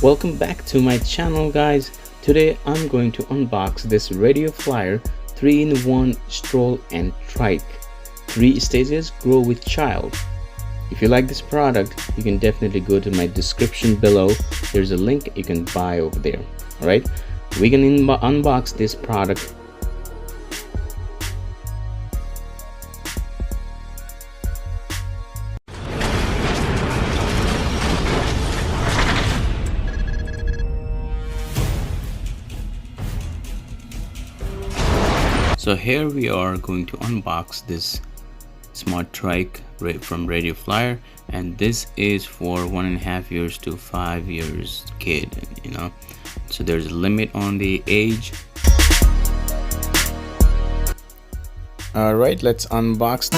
Welcome back to my channel, guys. Today I'm going to unbox this radio flyer 3-in-1 Stroll and Trike 3 stages grow with child. If you like this product, you can definitely go to my description below. There's a link you can buy over there. All right, we can unbox this product. So here we are going to unbox this smart trike from Radio Flyer, and this is for 1.5 years to 5 years kid, so there's a limit on the age. All right, let's unbox.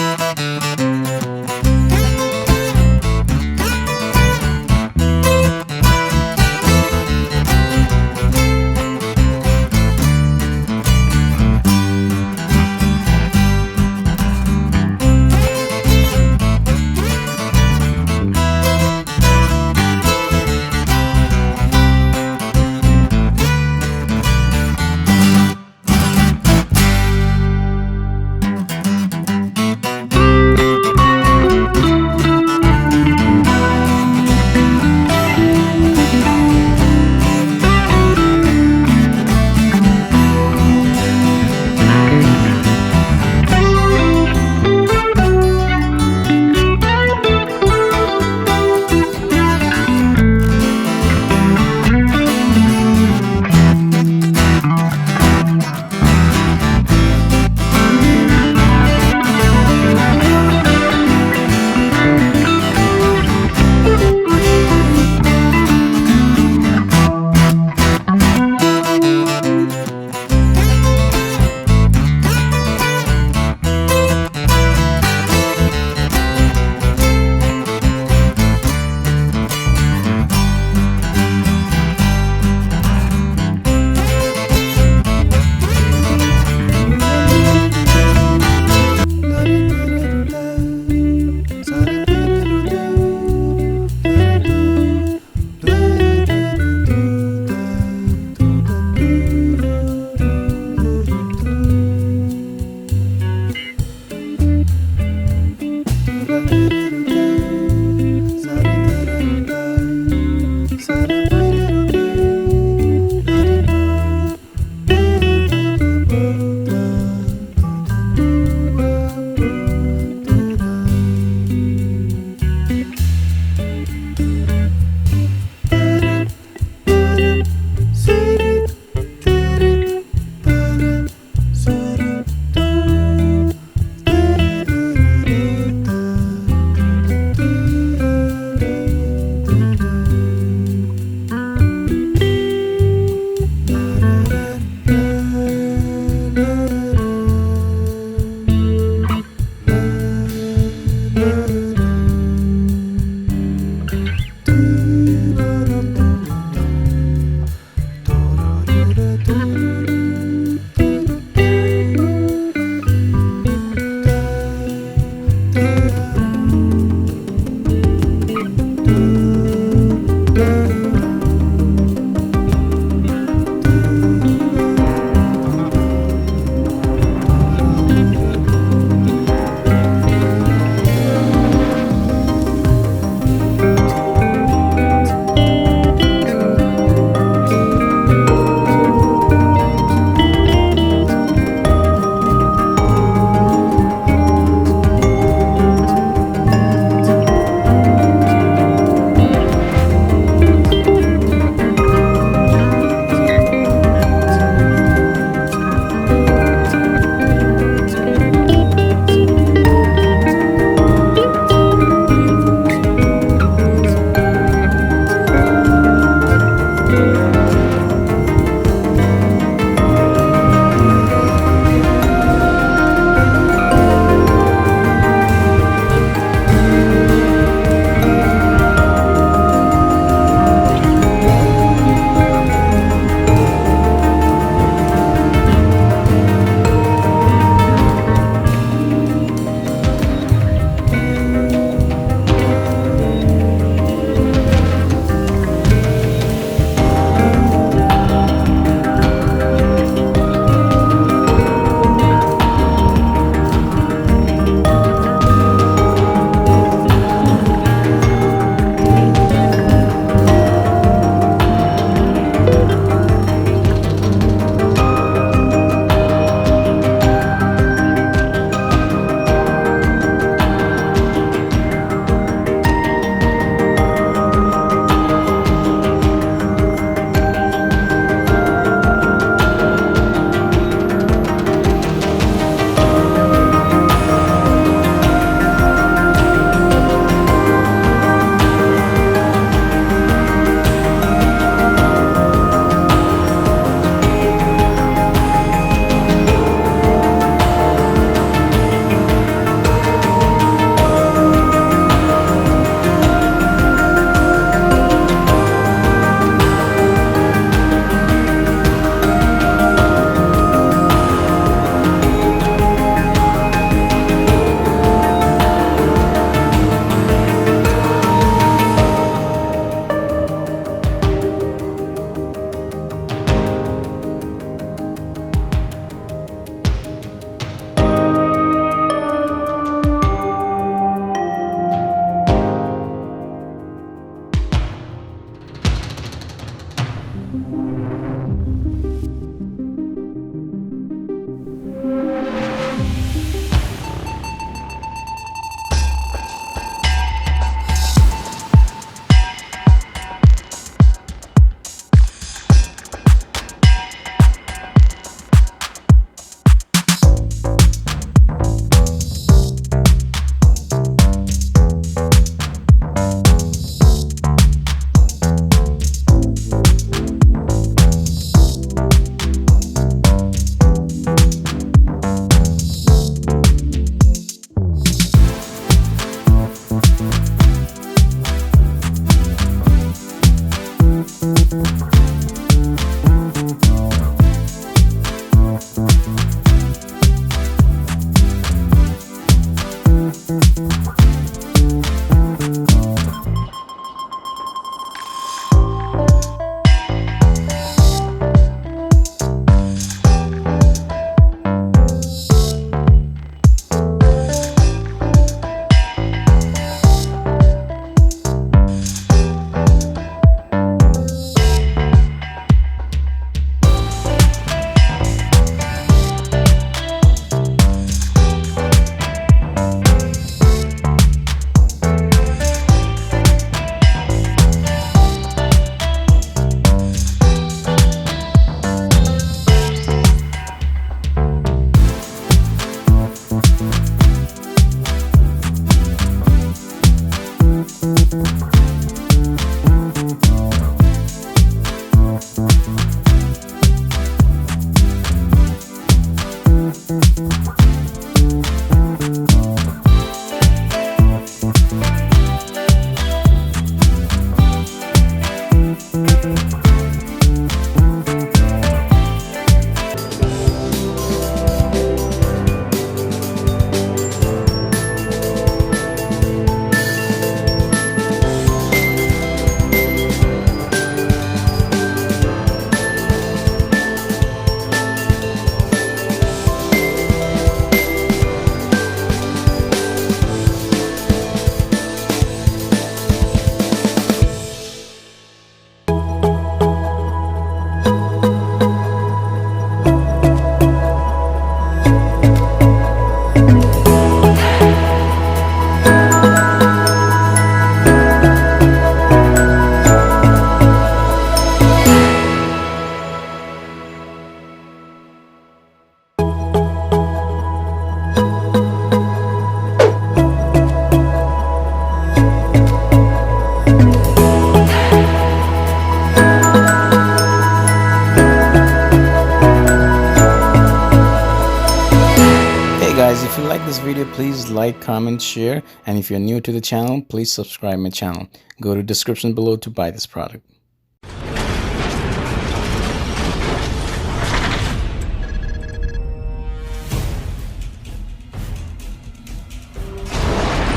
Guys, if you like this video, please like, comment, share, and if you're new to the channel, please subscribe my channel. Go to description below to buy this product.